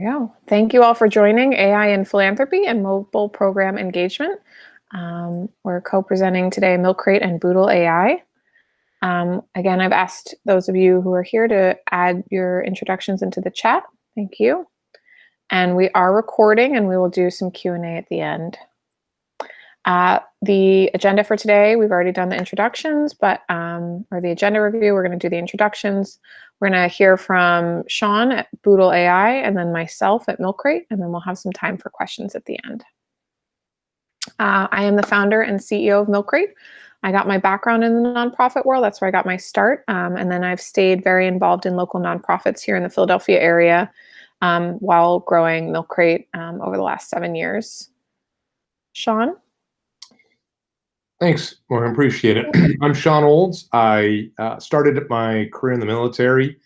Yeah. Thank you all for joining AI in Philanthropy and Mobile Program Engagement. We're co-presenting today MilkCrate and boodleAI. Again, I've asked those of you who are here to add your introductions into the chat. Thank you. And we are recording, and we will do some Q&A at the end. The agenda for today, we've already done the introductions, but or the agenda review, we're going to do the introductions. We're going to hear from Shawn at boodleAI and then myself at MilkCrate, and then we'll have some time for questions at the end. I am the founder and CEO of MilkCrate. I got my background in the nonprofit world. That's where I got my start. And then I've stayed very involved in local nonprofits here in the Philadelphia area while growing MilkCrate over the last 7 years. Shawn? Thanks, Morgan. Appreciate it. I'm Shawn Olds. I started my career in the military.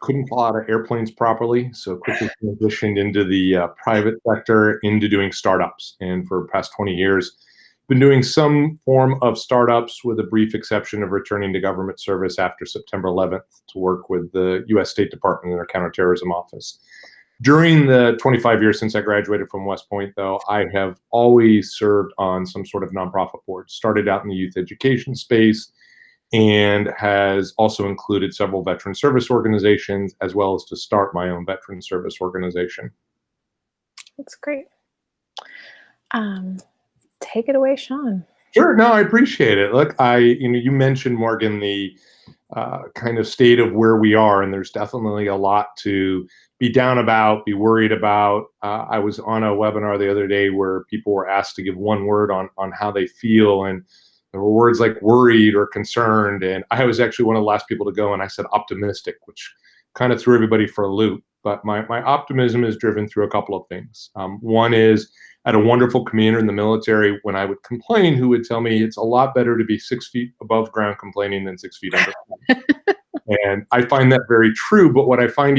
Couldn't fly out of airplanes properly, so quickly transitioned into the private sector, into doing startups. And for the past 20 years, been doing some form of startups with a brief exception of returning to government service after September 11th to work with the U.S. State Department in their counterterrorism office. During the 25 years since I graduated from West Point, though, I have always served on some sort of nonprofit board. Started out in the youth education space and has also included several veteran service organizations, as well as to start my own veteran service organization. That's great. Take it away, Shawn. Sure. No, I appreciate it. Look, you mentioned, Morgan, the kind of state of where we are, and there's definitely a lot to be down about, be worried about. I was on a webinar the other day where people were asked to give one word on how they feel, and there were words like worried or concerned, and I was actually one of the last people to go, and I said optimistic, which kind of threw everybody for a loop. But my optimism is driven through a couple of things. One is, I had a wonderful commander in the military when I would complain who would tell me it's a lot better to be 6 feet above ground complaining than 6 feet under. And I find that very true. But what I find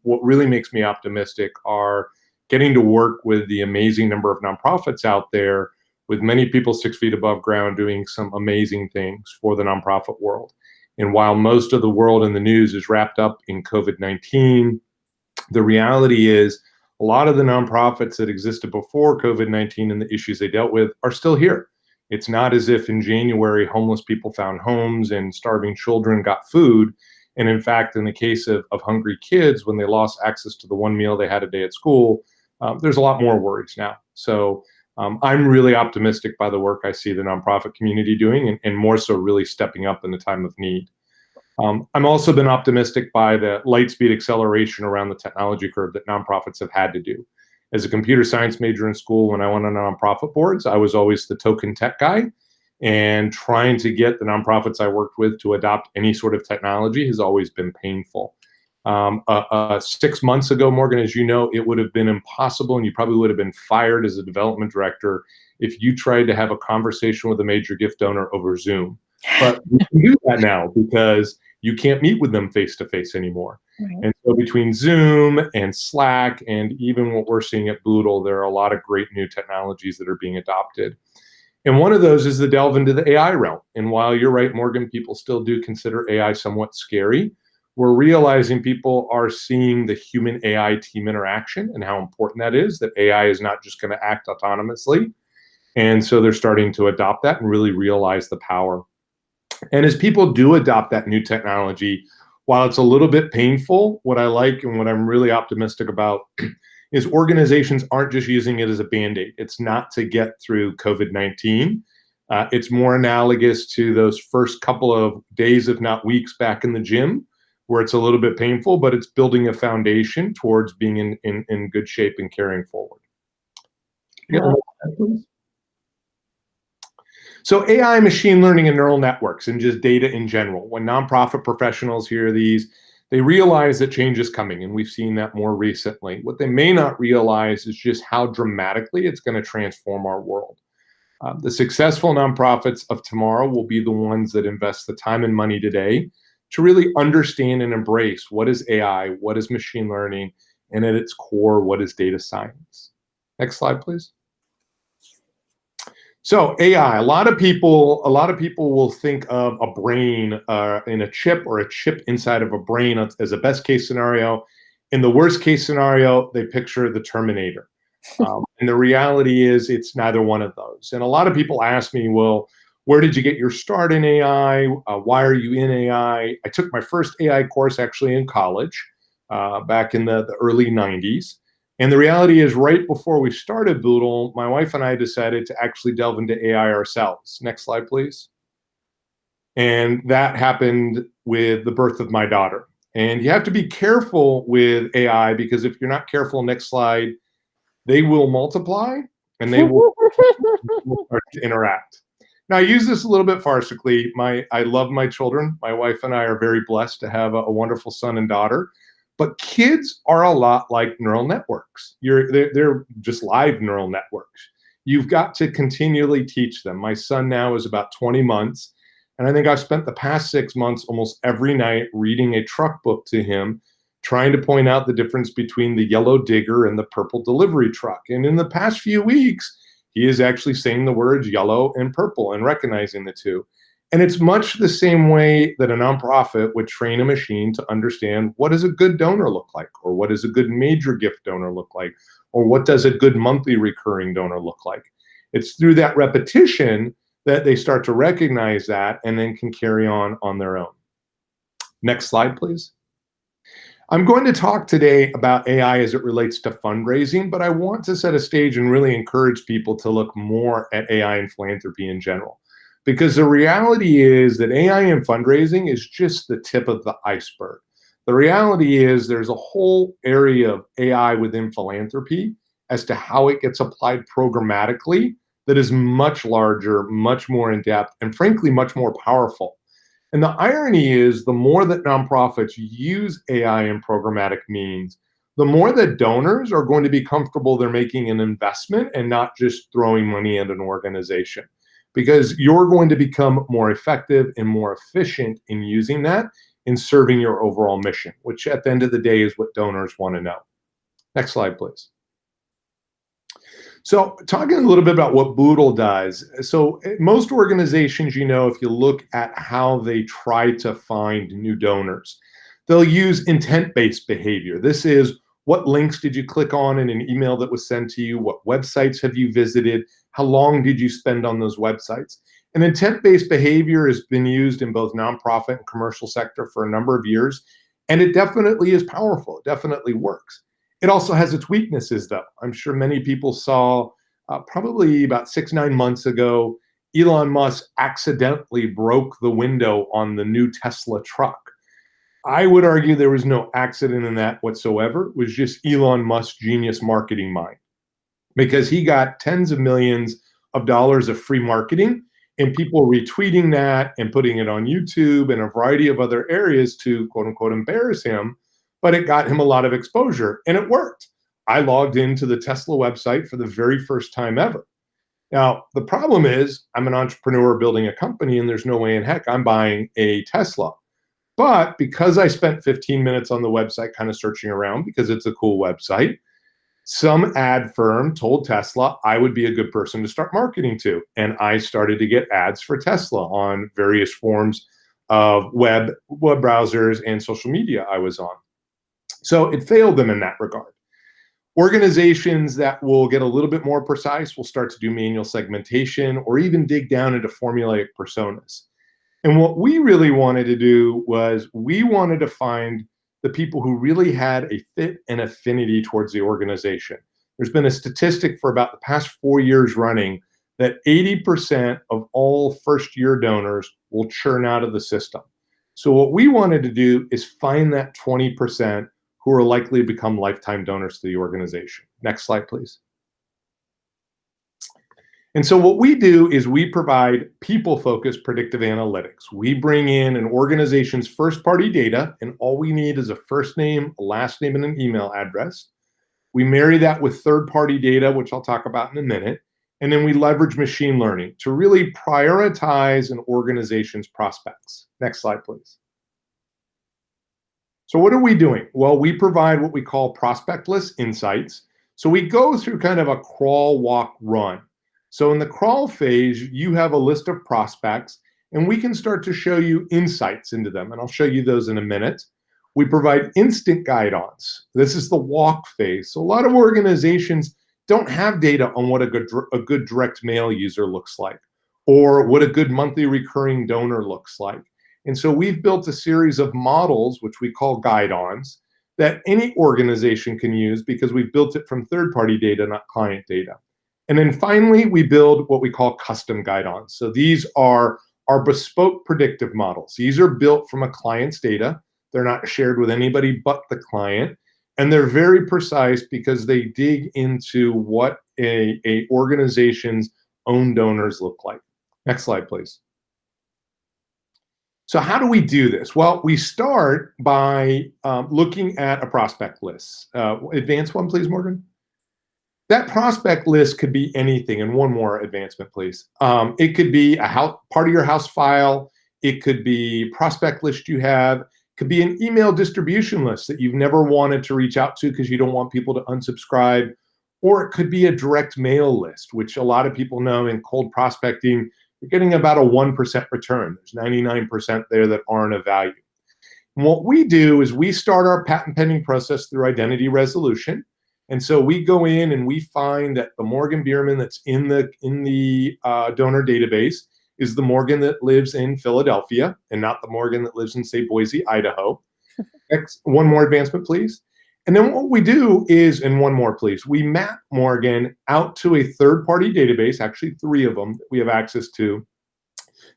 what really makes me optimistic are getting to work with the amazing number of nonprofits out there, with many people 6 feet above ground doing some amazing things for the nonprofit world. And while most of the world in the news is wrapped up in COVID-19, the reality is a lot of the nonprofits that existed before COVID-19 and the issues they dealt with are still here. It's not as if in January, homeless people found homes and starving children got food. And in fact, in the case of hungry kids, when they lost access to the one meal they had a day at school, there's a lot more worries now. So I'm really optimistic by the work I see the nonprofit community doing, and more so really stepping up in the time of need. I'm also been optimistic by the light speed acceleration around the technology curve that nonprofits have had to do. As a computer science major in school, when I went on nonprofit boards, I was always the token tech guy, and trying to get the nonprofits I worked with to adopt any sort of technology has always been painful. 6 months ago, Morgan, as you know, it would have been impossible, and you probably would have been fired as a development director if you tried to have a conversation with a major gift donor over Zoom. But we can do that now because you can't meet with them face-to-face anymore. Right. And so between Zoom and Slack and even what we're seeing at Boodle, there are a lot of great new technologies that are being adopted. And one of those is the delve into the AI realm. And while you're right, Morgan, people still do consider AI somewhat scary, we're realizing people are seeing the human AI team interaction and how important that is, that AI is not just going to act autonomously. And so they're starting to adopt that and really realize the power. And as people do adopt that new technology, while it's a little bit painful, what I like and what I'm really optimistic about is organizations aren't just using it as a Band-Aid. It's not to get through COVID-19. It's more analogous to those first couple of days, if not weeks, back in the gym, where it's a little bit painful, but it's building a foundation towards being in good shape and carrying forward. So AI, machine learning, and neural networks, and just data in general. When nonprofit professionals hear these, they realize that change is coming, and we've seen that more recently. What they may not realize is just how dramatically it's going to transform our world. The successful nonprofits of tomorrow will be the ones that invest the time and money today to really understand and embrace what is AI, what is machine learning, and at its core, what is data science. Next slide, please. So AI, a lot of people will think of a brain in a chip, or a chip inside of a brain as a best case scenario, In the worst case scenario, they picture the Terminator. And the reality is it's neither one of those. And a lot of people ask me, well, where did you get your start in AI? Why are you in AI? I took my first AI course actually in college back in the early 90s. And the reality is, right before we started Boodle, my wife and I decided to actually delve into AI ourselves. Next slide, please. And that happened with the birth of my daughter. And you have to be careful with AI because if you're not careful, next slide, they will multiply and they will start to interact. Now, I use this a little bit farcically. I love my children. My wife and I are very blessed to have a wonderful son and daughter. But kids are a lot like neural networks. They're just live neural networks. You've got to continually teach them. My son now is about 20 months. And I think I've spent the past 6 months almost every night reading a truck book to him, trying to point out the difference between the yellow digger and the purple delivery truck. And in the past few weeks, he is actually saying the words yellow and purple and recognizing the two. And it's much the same way that a nonprofit would train a machine to understand what does a good donor look like, or what does a good major gift donor look like, or what does a good monthly recurring donor look like. It's through that repetition that they start to recognize that and then can carry on their own. Next slide, please. I'm going to talk today about AI as it relates to fundraising, but I want to set a stage and really encourage people to look more at AI and philanthropy in general. Because the reality is that AI and fundraising is just the tip of the iceberg. The reality is there's a whole area of AI within philanthropy as to how it gets applied programmatically that is much larger, much more in-depth, and frankly, much more powerful. And the irony is the more that nonprofits use AI and programmatic means, the more that donors are going to be comfortable they're making an investment and not just throwing money at an organization. Because you're going to become more effective and more efficient in using that in serving your overall mission, which at the end of the day is what donors want to know. Next slide, please. So talking a little bit about what Boodle does. So most organizations, if you look at how they try to find new donors, they'll use intent-based behavior. This is what links did you click on in an email that was sent to you? What websites have you visited? How long did you spend on those websites? And intent-based behavior has been used in both nonprofit and commercial sector for a number of years, and it definitely is powerful. It definitely works. It also has its weaknesses, though. I'm sure many people saw probably about 6-9 months ago, Elon Musk accidentally broke the window on the new Tesla truck. I would argue there was no accident in that whatsoever. It was just Elon Musk's genius marketing mind, because he got tens of millions of dollars of free marketing and people retweeting that and putting it on YouTube and a variety of other areas to quote unquote embarrass him. But it got him a lot of exposure and it worked. I logged into the Tesla website for the very first time ever. Now, the problem is I'm an entrepreneur building a company and there's no way in heck I'm buying a Tesla. But because I spent 15 minutes on the website kind of searching around because it's a cool website, some ad firm told Tesla I would be a good person to start marketing to. And I started to get ads for Tesla on various forms of web browsers and social media I was on. So it failed them in that regard. Organizations that will get a little bit more precise will start to do manual segmentation or even dig down into formulaic personas. And what we really wanted to do was we wanted to find the people who really had a fit and affinity towards the organization. There's been a statistic for about the past 4 years running that 80% of all first-year donors will churn out of the system. So what we wanted to do is find that 20% who are likely to become lifetime donors to the organization. Next slide, please. And so what we do is we provide people-focused predictive analytics. We bring in an organization's first-party data, and all we need is a first name, a last name, and an email address. We marry that with third-party data, which I'll talk about in a minute, and then we leverage machine learning to really prioritize an organization's prospects. Next slide, please. So what are we doing? Well, we provide what we call prospect list insights. So we go through kind of a crawl, walk, run. So in the crawl phase, you have a list of prospects, and we can start to show you insights into them. And I'll show you those in a minute. We provide instant guidance. This is the walk phase. So a lot of organizations don't have data on what a good direct mail user looks like, or what a good monthly recurring donor looks like. And so we've built a series of models, which we call guide-ons, that any organization can use because we've built it from third-party data, not client data. And then finally, we build what we call custom guide-ons. So these are our bespoke predictive models. These are built from a client's data. They're not shared with anybody but the client. And they're very precise because they dig into what a organization's own donors look like. Next slide, please. So how do we do this? Well, we start by looking at a prospect list. Advance one, please, Morgan. That prospect list could be anything. And one more advancement, please. It could be part of your house file. It could be prospect list you have. It could be an email distribution list that you've never wanted to reach out to because you don't want people to unsubscribe. Or it could be a direct mail list, which a lot of people know in cold prospecting, you're getting about a 1% return. There's 99% there that aren't of value. And what we do is we start our patent pending process through identity resolution. And so we go in and we find that the Morgan Berman that's in the donor database is the Morgan that lives in Philadelphia and not the Morgan that lives in, say, Boise, Idaho. One more advancement, please. And then what we do is, and one more, please, we map Morgan out to a third-party database, actually 3 of them that we have access to,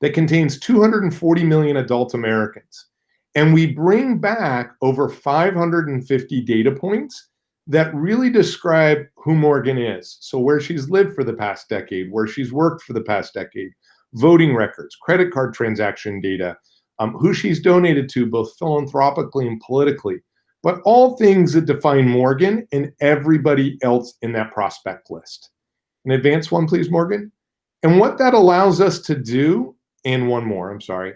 that contains 240 million adult Americans. And we bring back over 550 data points that really describe who Morgan is. So where she's lived for the past decade, where she's worked for the past decade, voting records, credit card transaction data, who she's donated to both philanthropically and politically, but all things that define Morgan and everybody else in that prospect list. An advance one, please, Morgan. And what that allows us to do, and one more, I'm sorry,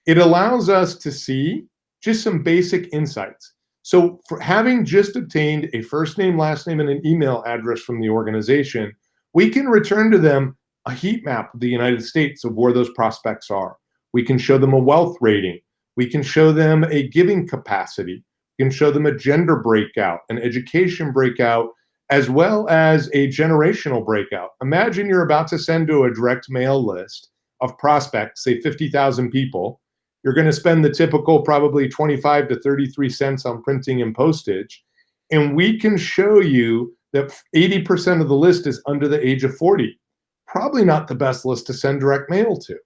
it allows us to see just some basic insights. So for having just obtained a first name, last name, and an email address from the organization, we can return to them a heat map of the United States of where those prospects are. We can show them a wealth rating. We can show them a giving capacity. We can show them a gender breakout, an education breakout, as well as a generational breakout. Imagine you're about to send to a direct mail list of prospects, say 50,000 people. You're going to spend the typical probably 25 to 33 cents on printing and postage. And we can show you that 80% of the list is under the age of 40. Probably not the best list to send direct mail to.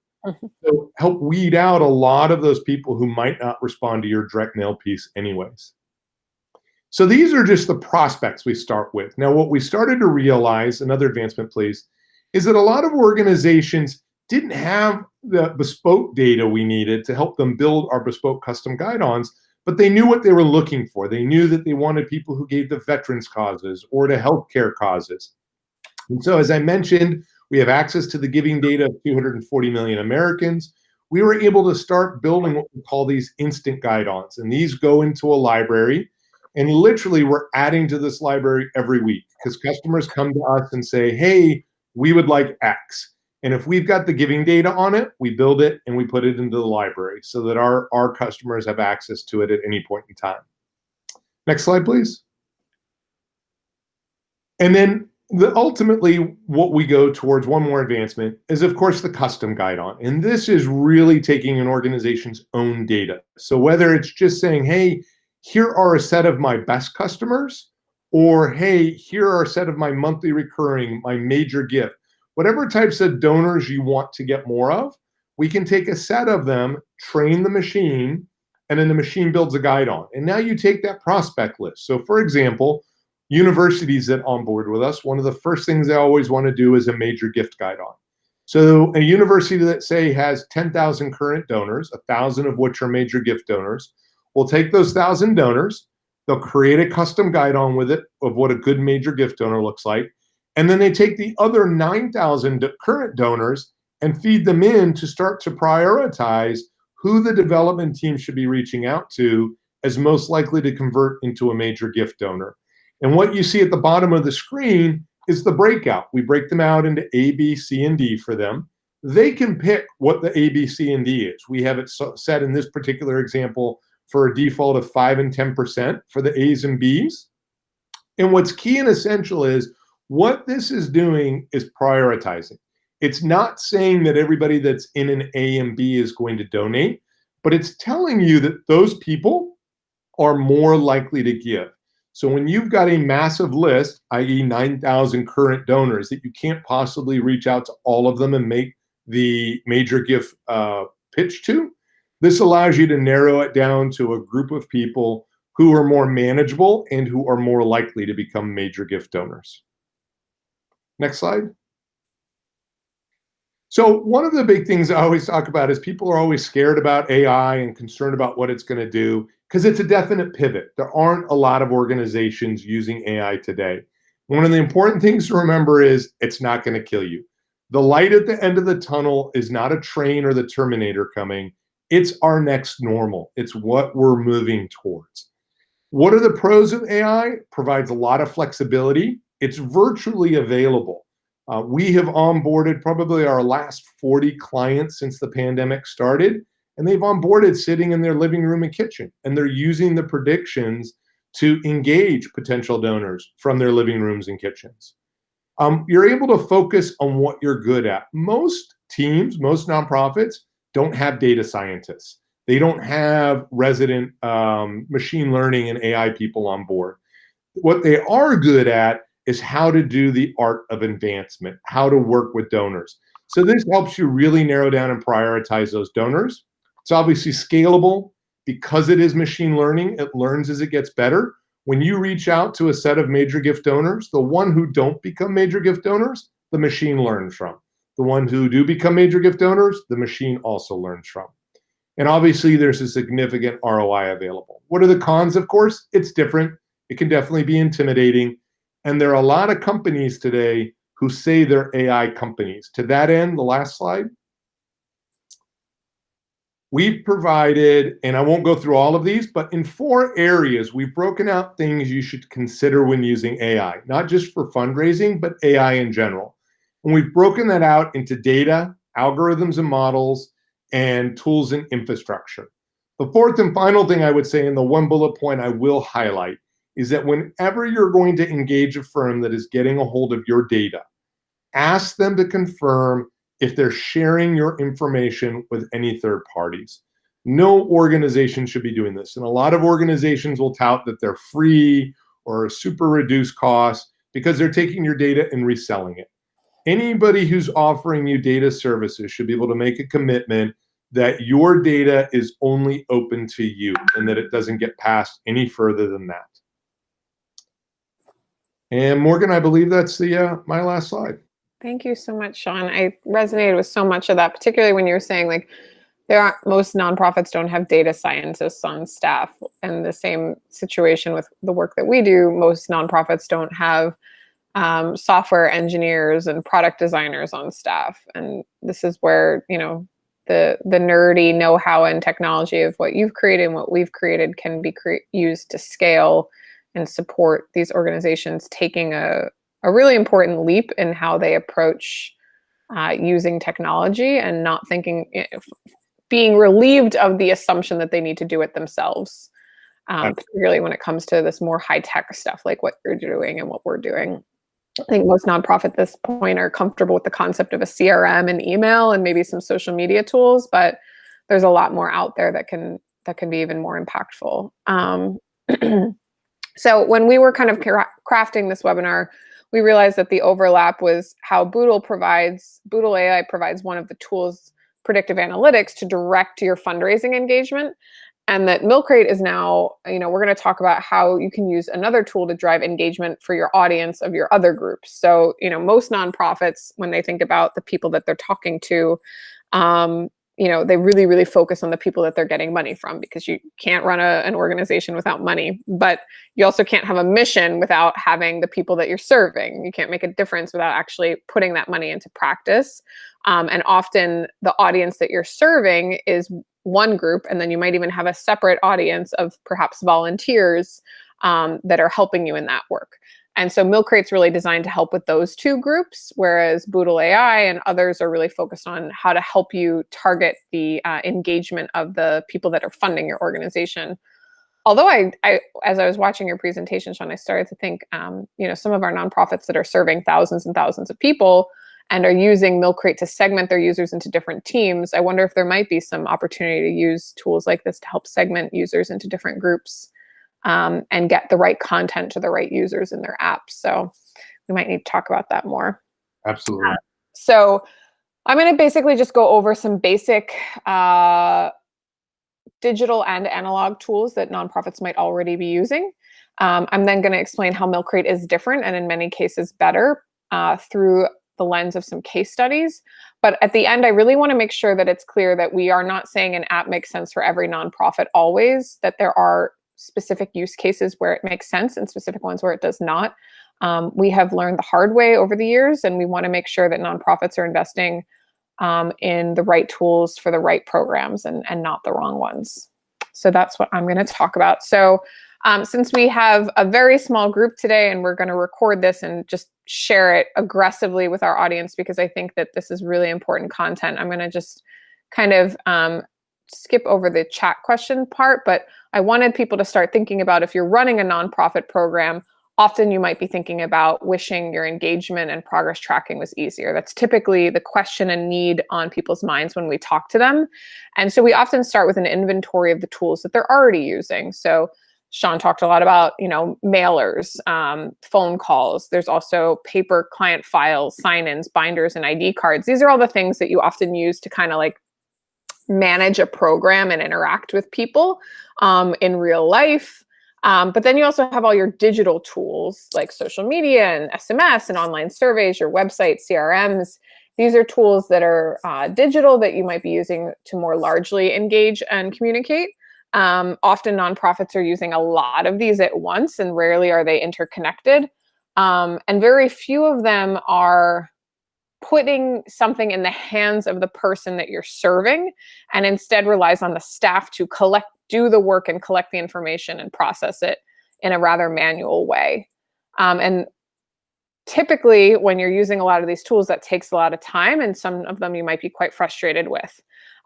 So help weed out a lot of those people who might not respond to your direct mail piece anyways. So these are just the prospects we start with. Now, what we started to realize, another advancement, please, is that a lot of organizations didn't have the bespoke data we needed to help them build our bespoke custom guide-ons, but they knew what they were looking for. They knew that they wanted people who gave to veterans causes or to healthcare causes. And so, as I mentioned, we have access to the giving data of 240 million Americans. We were able to start building what we call these instant guide-ons, and these go into a library. And literally, we're adding to this library every week because customers come to us and say, hey, we would like X. And if we've got the giving data on it, we build it and we put it into the library so that our customers have access to it at any point in time. Next slide, please. And then ultimately, what we go towards, one more advancement, is, of course, the custom guide-on. And this is really taking an organization's own data. So whether it's just saying, hey, here are a set of my best customers, or hey, here are a set of my monthly recurring, my major gift, whatever types of donors you want to get more of, we can take a set of them, train the machine, and then the machine builds a guide on. And now you take that prospect list. So for example, universities that onboard with us, one of the first things they always want to do is a major gift guide on. So a university that, say, has 10,000 current donors, 1,000 of which are major gift donors, will take those 1,000 donors, they'll create a custom guide on with it of what a good major gift donor looks like, and then they take the other 9,000 current donors and feed them in to start to prioritize who the development team should be reaching out to as most likely to convert into a major gift donor. And what you see at the bottom of the screen is the breakout. We break them out into A, B, C, and D for them. They can pick what the A, B, C, and D is. We have it set in this particular example for a default of 5 and 10% for the A's and B's. And what's key and essential is what this is doing is prioritizing. It's not saying that everybody that's in an A and B is going to donate, but it's telling you that those people are more likely to give. So when you've got a massive list, i.e. 9,000 current donors, that you can't possibly reach out to all of them and make the major gift pitch to, this allows you to narrow it down to a group of people who are more manageable and who are more likely to become major gift donors. Next slide. So one of the big things I always talk about is people are always scared about AI and concerned about what it's going to do because it's a definite pivot. There aren't a lot of organizations using AI today. One of the important things to remember is it's not going to kill you. The light at the end of the tunnel is not a train or the Terminator coming. It's our next normal. It's what we're moving towards. What are the pros of AI? Provides a lot of flexibility. It's virtually available. We have onboarded probably our last 40 clients since the pandemic started, and they've onboarded sitting in their living room and kitchen, and they're using the predictions to engage potential donors from their living rooms and kitchens. You're able to focus on what you're good at. Most teams, most nonprofits don't have data scientists. They don't have resident machine learning and AI people on board. What they are good at is how to do the art of advancement, how to work with donors. So this helps you really narrow down and prioritize those donors. It's obviously scalable because it is machine learning. It learns as it gets better. When you reach out to a set of major gift donors, the one who don't become major gift donors, the machine learns from. The ones who do become major gift donors, the machine also learns from. And obviously there's a significant ROI available. What are the cons? Of course, it's different. It can definitely be intimidating. And there are a lot of companies today who say they're AI companies. To that end, the last slide, we've provided, and I won't go through all of these, but in 4 areas, we've broken out things you should consider when using AI, not just for fundraising, but AI in general. And we've broken that out into data, algorithms and models, and tools and infrastructure. The 4th and final thing I would say, and the one bullet point I will highlight, is that whenever you're going to engage a firm that is getting a hold of your data, ask them to confirm if they're sharing your information with any third parties. No organization should be doing this. And a lot of organizations will tout that they're free or super reduced cost because they're taking your data and reselling it. Anybody who's offering you data services should be able to make a commitment that your data is only open to you and that it doesn't get passed any further than that. And Morgan, I believe that's my last slide. Thank you so much, Shawn. I resonated with so much of that, particularly when you were saying like most nonprofits don't have data scientists on staff. And the same situation with the work that we do, most nonprofits don't have software engineers and product designers on staff. And this is where, the nerdy know-how and technology of what you've created and what we've created can be used to scale and support these organizations taking a really important leap in how they approach using technology and not thinking, being relieved of the assumption that they need to do it themselves, particularly when it comes to this more high-tech stuff like what you're doing and what we're doing. I think most nonprofits at this point are comfortable with the concept of a CRM and email and maybe some social media tools, but there's a lot more out there that can be even more impactful. So when we were kind of crafting this webinar, we realized that the overlap was how boodleAI provides one of the tools, predictive analytics, to direct your fundraising engagement. And that MilkCrate is now, we're going to talk about how you can use another tool to drive engagement for your audience of your other groups. So, most nonprofits, when they think about the people that they're talking to, they really, really focus on the people that they're getting money from, because you can't run an organization without money, but you also can't have a mission without having the people that you're serving. You can't make a difference without actually putting that money into practice. And often the audience that you're serving is one group, and then you might even have a separate audience of perhaps volunteers that are helping you in that work. And so MilkCrate's really designed to help with those two groups, whereas boodleAI and others are really focused on how to help you target the engagement of the people that are funding your organization. Although as I was watching your presentation, Shawn, I started to think, some of our nonprofits that are serving thousands and thousands of people and are using MilkCrate to segment their users into different teams, I wonder if there might be some opportunity to use tools like this to help segment users into different groups and get the right content to the right users in their apps. So we might need to talk about that more. Absolutely. So I'm going to basically just go over some basic digital and analog tools that nonprofits might already be using. I'm then going to explain how MilkCrate is different and in many cases better through the lens of some case studies. But at the end, I really want to make sure that it's clear that we are not saying an app makes sense for every nonprofit always, that there are specific use cases where it makes sense and specific ones where it does not. We have learned the hard way over the years, and we want to make sure that nonprofits are investing in the right tools for the right programs and not the wrong ones. So that's what I'm going to talk about. So since we have a very small group today and we're going to record this and just share it aggressively with our audience, because I think that this is really important content, I'm going to just kind of skip over the chat question part, but I wanted people to start thinking about, if you're running a nonprofit program, often you might be thinking about wishing your engagement and progress tracking was easier. That's typically the question and need on people's minds when we talk to them. And so we often start with an inventory of the tools that they're already using. So Shawn talked a lot about, mailers, phone calls. There's also paper client files, sign-ins, binders, and ID cards. These are all the things that you often use to kind of like manage a program and interact with people in real life. But then you also have all your digital tools like social media and SMS and online surveys, your website, CRMs. These are tools that are digital that you might be using to more largely engage and communicate. Often nonprofits are using a lot of these at once, and rarely are they interconnected. And very few of them are putting something in the hands of the person that you're serving, and instead relies on the staff to do the work and collect the information and process it in a rather manual way. And typically when you're using a lot of these tools, that takes a lot of time, and some of them you might be quite frustrated with.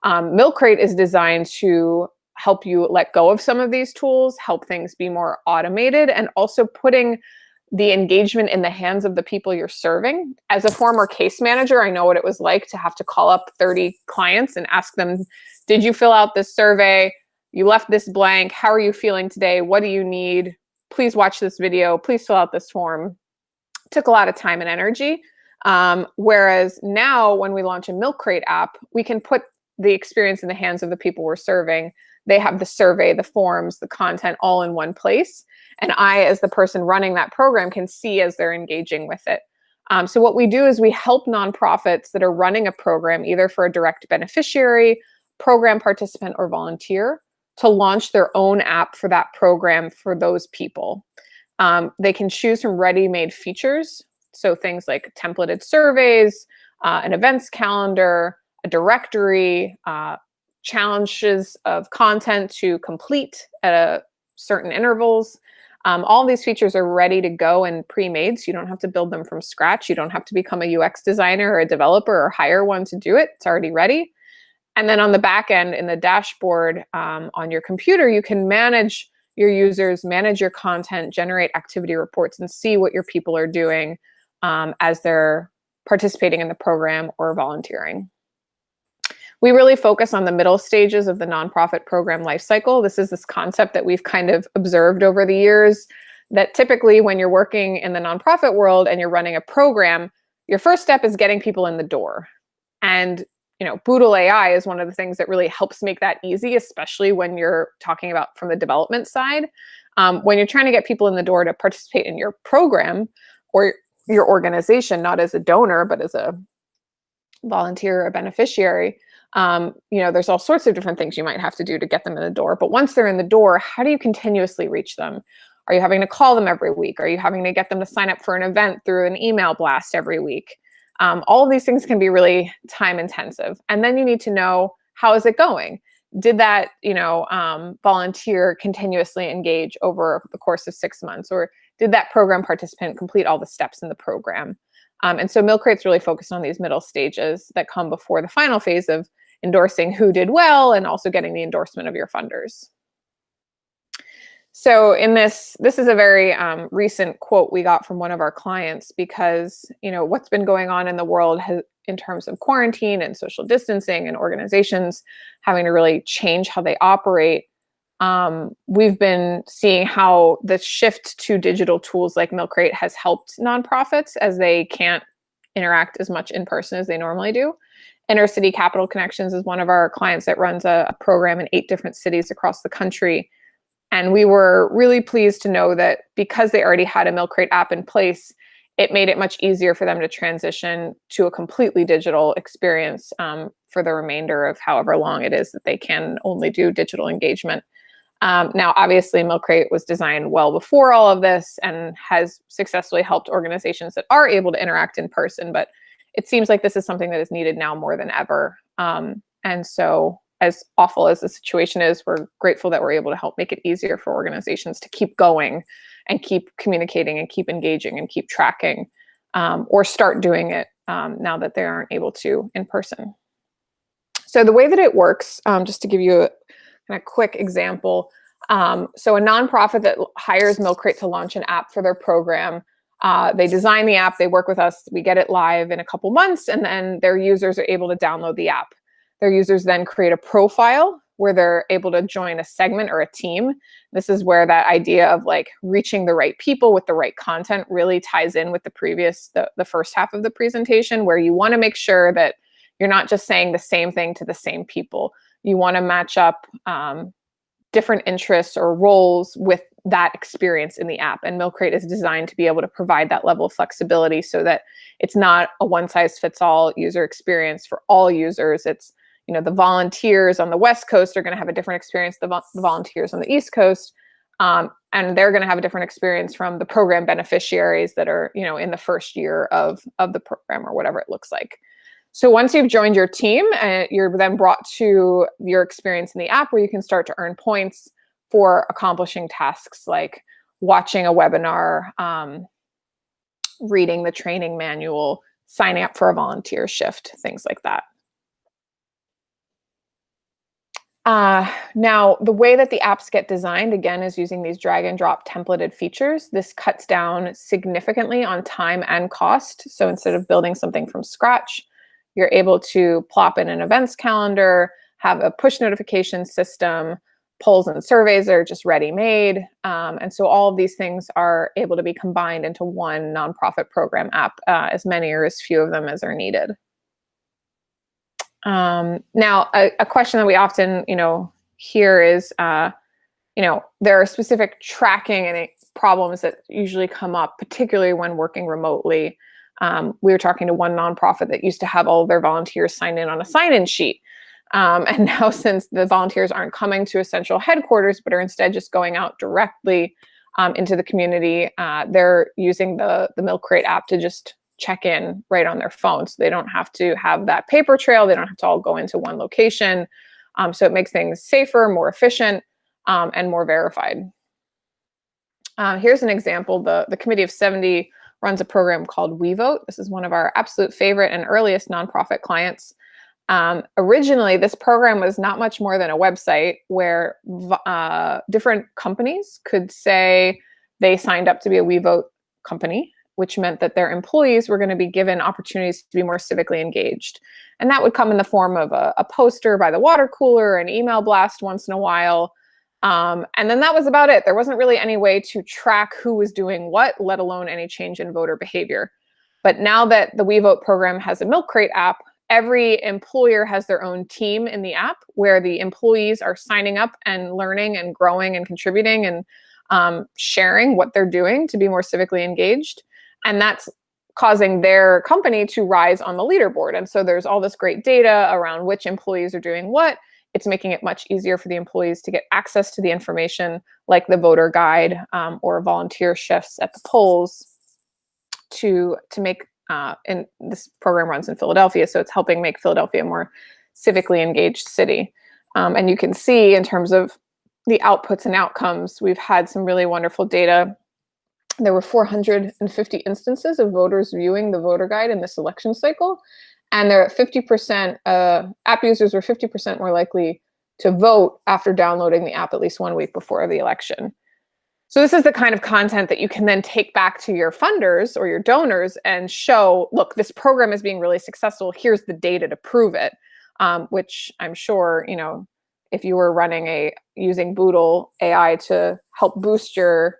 MilkCrate is designed to help you let go of some of these tools, help things be more automated, and also putting the engagement in the hands of the people you're serving. As a former case manager, I know what it was like to have to call up 30 clients and ask them, did you fill out this survey? You left this blank. How are you feeling today? What do you need? Please watch this video. Please fill out this form. It took a lot of time and energy. Whereas now when we launch a MilkCrate app, we can put the experience in the hands of the people we're serving. They have the survey, the forms, the content all in one place. And I, as the person running that program, can see as they're engaging with it. So what we do is we help nonprofits that are running a program, either for a direct beneficiary, program participant, or volunteer, to launch their own app for that program for those people. They can choose from ready-made features. So things like templated surveys, an events calendar, a directory, challenges of content to complete at certain intervals. All these features are ready to go and pre-made, so you don't have to build them from scratch. You don't have to become a UX designer or a developer or hire one to do it. It's already ready. And then on the back end, in the dashboard on your computer, you can manage your users, manage your content, generate activity reports, and see what your people are doing as they're participating in the program or volunteering. We really focus on the middle stages of the nonprofit program lifecycle. This is this concept that we've kind of observed over the years, that typically when you're working in the nonprofit world and you're running a program, your first step is getting people in the door. And boodleAI is one of the things that really helps make that easy, especially when you're talking about from the development side. When you're trying to get people in the door to participate in your program or your organization, not as a donor, but as a volunteer or a beneficiary, there's all sorts of different things you might have to do to get them in the door. But once they're in the door, how do you continuously reach them? Are you having to call them every week? Are you having to get them to sign up for an event through an email blast every week? All of these things can be really time intensive. And then you need to know, how is it going? Did that, volunteer continuously engage over the course of 6 months? Or did that program participant complete all the steps in the program? And so MilkCrate's really focused on these middle stages that come before the final phase of endorsing who did well and also getting the endorsement of your funders. So in this is a very recent quote we got from one of our clients, because what's been going on in the world in terms of quarantine and social distancing and organizations having to really change how they operate. We've been seeing how the shift to digital tools like MilkCrate has helped nonprofits as they can't interact as much in person as they normally do. Intercity Capital Connections is one of our clients that runs a program in 8 different cities across the country. And we were really pleased to know that because they already had a MilkCrate app in place, it made it much easier for them to transition to a completely digital experience for the remainder of however long it is that they can only do digital engagement. Now, obviously, MilkCrate was designed well before all of this and has successfully helped organizations that are able to interact in person, but it seems like this is something that is needed now more than ever. And so, as awful as the situation is, we're grateful that we're able to help make it easier for organizations to keep going and keep communicating and keep engaging and keep tracking, or start doing it now that they aren't able to in person. So the way that it works, just to give you a quick example. So a nonprofit that hires MilkCrate to launch an app for their program, they design the app, they work with us, we get it live in a couple months, and then their users are able to download the app. Their users then create a profile where they're able to join a segment or a team. This is where that idea of like reaching the right people with the right content really ties in with the first half of the presentation, where you want to make sure that you're not just saying the same thing to the same people. You want to match up different interests or roles with that experience in the app. And MilkCrate is designed to be able to provide that level of flexibility so that it's not a one-size-fits-all user experience for all users. It's, the volunteers on the West Coast are going to have a different experience than the volunteers on the East Coast. And they're going to have a different experience from the program beneficiaries that are, in the first year of the program or whatever it looks like. So once you've joined your team, you're then brought to your experience in the app where you can start to earn points for accomplishing tasks like watching a webinar, reading the training manual, signing up for a volunteer shift, things like that. Now, the way that the apps get designed, again, is using these drag and drop templated features. This cuts down significantly on time and cost. So instead of building something from scratch, you're able to plop in an events calendar, have a push notification system, polls and surveys are just ready-made. And so all of these things are able to be combined into one nonprofit program app, as many or as few of them as are needed. Now, a question that we often, hear is, there are specific tracking and problems that usually come up, particularly when working remotely. We were talking to one nonprofit that used to have all of their volunteers sign in on a sign-in sheet. And now, since the volunteers aren't coming to a central headquarters, but are instead just going out directly into the community, they're using the MilkCrate app to just check in right on their phone. So they don't have to have that paper trail. They don't have to all go into one location. So it makes things safer, more efficient, and more verified. Here's an example. The Committee of 70 runs a program called We Vote. This is one of our absolute favorite and earliest nonprofit clients. Originally, this program was not much more than a website where different companies could say they signed up to be a We Vote company, which meant that their employees were going to be given opportunities to be more civically engaged. And that would come in the form of a poster by the water cooler, an email blast once in a while. And then that was about it. There wasn't really any way to track who was doing what, let alone any change in voter behavior. But now that the We Vote program has a MilkCrate app, every employer has their own team in the app where the employees are signing up and learning and growing and contributing and sharing what they're doing to be more civically engaged. And that's causing their company to rise on the leaderboard. And so there's all this great data around which employees are doing what. It's making it much easier for the employees to get access to the information like the voter guide or volunteer shifts at the polls to make, and this program runs in Philadelphia, so it's helping make Philadelphia a more civically engaged city. And you can see in terms of the outputs and outcomes, we've had some really wonderful data There were 450 instances of voters viewing the voter guide in this election cycle, and they're at 50%, app users were 50% more likely to vote after downloading the app at least 1 week before the election. So this is the kind of content that you can then take back to your funders or your donors and show, look, this program is being really successful. Here's the data to prove it, which I'm sure, if you were using boodleAI to help boost your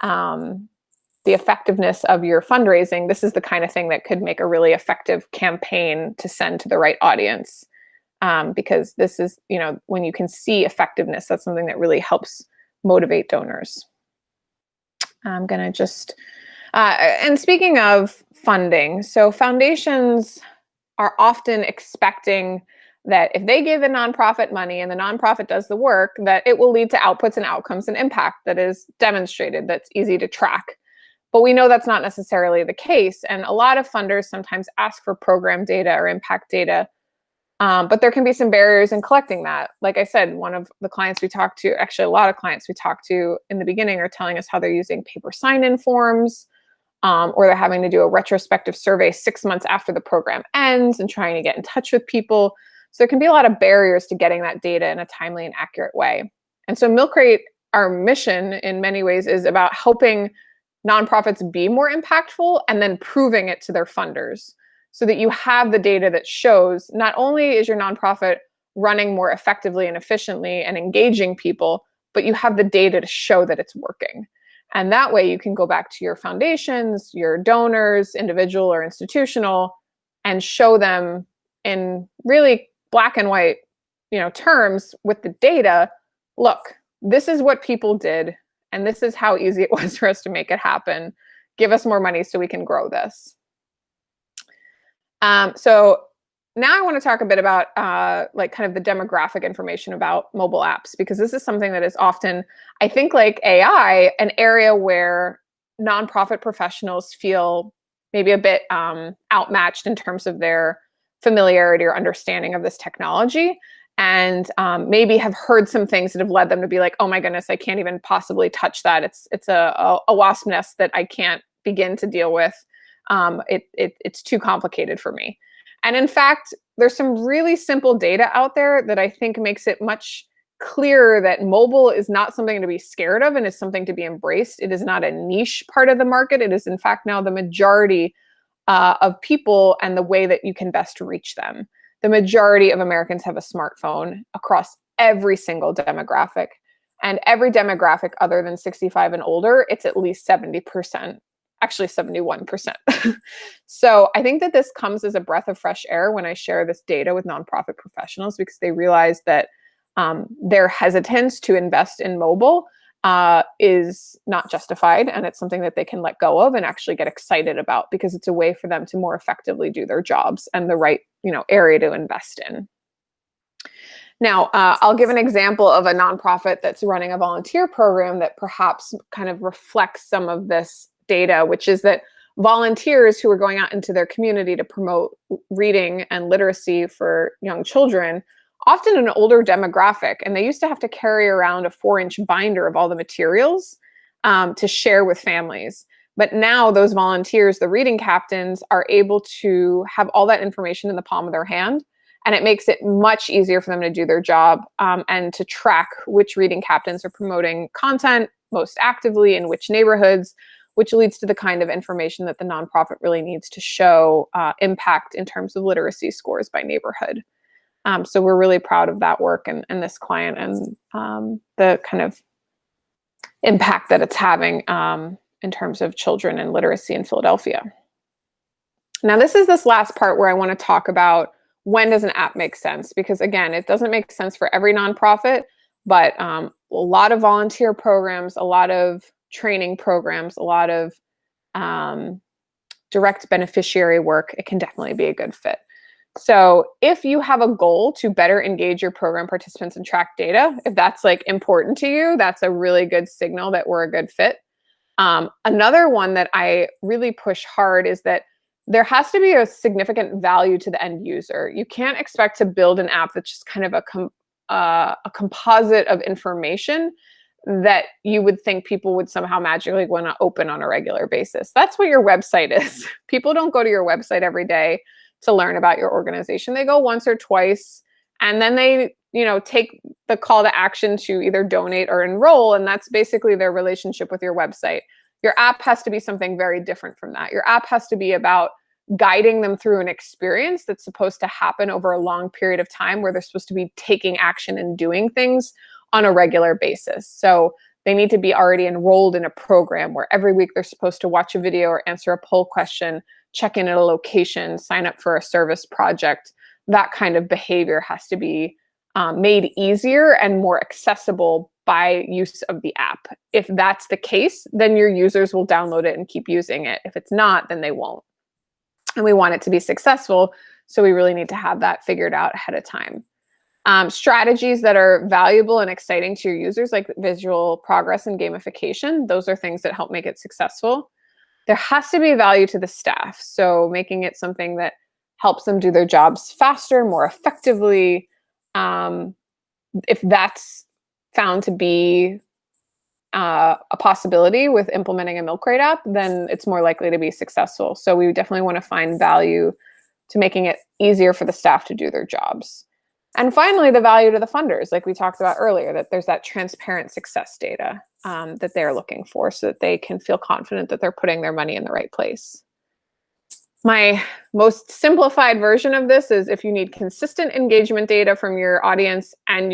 the effectiveness of your fundraising, this is the kind of thing that could make a really effective campaign to send to the right audience. Because this is, when you can see effectiveness, that's something that really helps motivate donors. I'm going to just, and speaking of funding, so foundations are often expecting that if they give a nonprofit money and the nonprofit does the work, that it will lead to outputs and outcomes and impact that is demonstrated, that's easy to track. But we know that's not necessarily the case. And a lot of funders sometimes ask for program data or impact data, but there can be some barriers in collecting that. Like I said, one of the clients we talked to, actually a lot of clients we talked to in the beginning are telling us how they're using paper sign-in forms, or they're having to do a retrospective survey 6 months after the program ends and trying to get in touch with people. So there can be a lot of barriers to getting that data in a timely and accurate way. And so MilkCrate, our mission in many ways is about helping nonprofits be more impactful and then proving it to their funders so that you have the data that shows not only is your nonprofit running more effectively and efficiently and engaging people, but you have the data to show that it's working. And that way you can go back to your foundations, your donors, individual or institutional, and show them in really black and white, terms with the data. Look, this is what people did, and this is how easy it was for us to make it happen. Give us more money so we can grow this. So now I want to talk a bit about kind of the demographic information about mobile apps, because this is something that is often, I think, like AI, an area where nonprofit professionals feel maybe a bit outmatched in terms of their familiarity or understanding of this technology, and maybe have heard some things that have led them to be like, oh my goodness, I can't even possibly touch that. It's a wasp nest that I can't begin to deal with. It's too complicated for me. And in fact, there's some really simple data out there that I think makes it much clearer that mobile is not something to be scared of and is something to be embraced. It is not a niche part of the market. It is in fact now the majority of people and the way that you can best reach them. The majority of Americans have a smartphone across every single demographic. And every demographic other than 65 and older, it's at least 70%. Actually 71%. So I think that this comes as a breath of fresh air when I share this data with nonprofit professionals, because they realize that their hesitance to invest in mobile is not justified, and it's something that they can let go of and actually get excited about, because it's a way for them to more effectively do their jobs and the right area to invest in. Now, I'll give an example of a nonprofit that's running a volunteer program that perhaps kind of reflects some of this data, which is that volunteers who are going out into their community to promote reading and literacy for young children, often an older demographic, and they used to have to carry around a 4-inch binder of all the materials to share with families. But now those volunteers, the reading captains, are able to have all that information in the palm of their hand, and it makes it much easier for them to do their job and to track which reading captains are promoting content most actively in which neighborhoods, which leads to the kind of information that the nonprofit really needs to show impact in terms of literacy scores by neighborhood. So we're really proud of that work and this client and the kind of impact that it's having in terms of children and literacy in Philadelphia. Now, this is this last part where I want to talk about when does an app make sense? Because again, it doesn't make sense for every nonprofit, but a lot of volunteer programs, a lot of training programs, a lot of direct beneficiary work, it can definitely be a good fit. So if you have a goal to better engage your program participants and track data, if that's like important to you, that's a really good signal that we're a good fit. Another one that I really push hard is that there has to be a significant value to the end user. You can't expect to build an app that's just kind of a composite of information that you would think people would somehow magically want to open on a regular basis. That's what your website is. People don't go to your website every day to learn about your organization. They go once or twice, and then they, take the call to action to either donate or enroll, and that's basically their relationship with your website. Your app has to be something very different from that. Your app has to be about guiding them through an experience that's supposed to happen over a long period of time, where they're supposed to be taking action and doing things on a regular basis. So they need to be already enrolled in a program where every week they're supposed to watch a video or answer a poll question, check in at a location, sign up for a service project. That kind of behavior has to be made easier and more accessible by use of the app. If that's the case, then your users will download it and keep using it. If it's not, then they won't. And we want it to be successful, so we really need to have that figured out ahead of time. Strategies that are valuable and exciting to your users, like visual progress and gamification, those are things that help make it successful. There has to be value to the staff, so making it something that helps them do their jobs faster, more effectively. If that's found to be a possibility with implementing a MilkCrate app, then it's more likely to be successful. So we definitely want to find value to making it easier for the staff to do their jobs. And finally, the value to the funders, like we talked about earlier, that there's that transparent success data that they're looking for, so that they can feel confident that they're putting their money in the right place. My most simplified version of this is, if you need consistent engagement data from your audience, and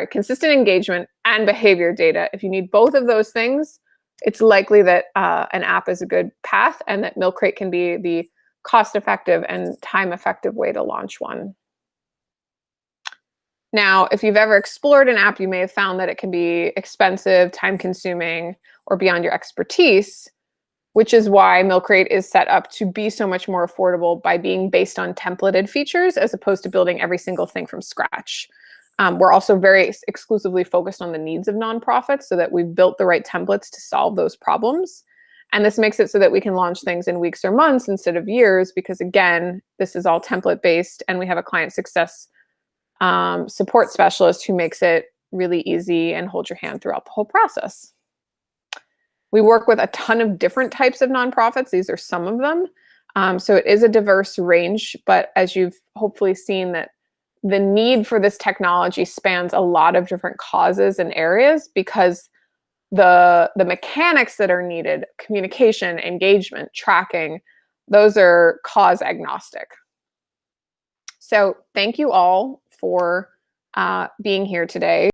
consistent engagement and behavior data, if you need both of those things, it's likely that an app is a good path, and that MilkCrate can be the cost-effective and time-effective way to launch one. Now, if you've ever explored an app, you may have found that it can be expensive, time-consuming, or beyond your expertise, which is why MilkCrate is set up to be so much more affordable by being based on templated features, as opposed to building every single thing from scratch. We're also very exclusively focused on the needs of nonprofits, so that we've built the right templates to solve those problems. And this makes it so that we can launch things in weeks or months instead of years, because again, this is all template-based, and we have a client success support specialist who makes it really easy and hold your hand throughout the whole process. We work with a ton of different types of nonprofits. These are some of them. So it is a diverse range, but as you've hopefully seen, that the need for this technology spans a lot of different causes and areas, because the mechanics that are needed, communication, engagement, tracking, those are cause agnostic. So thank you all for being here today.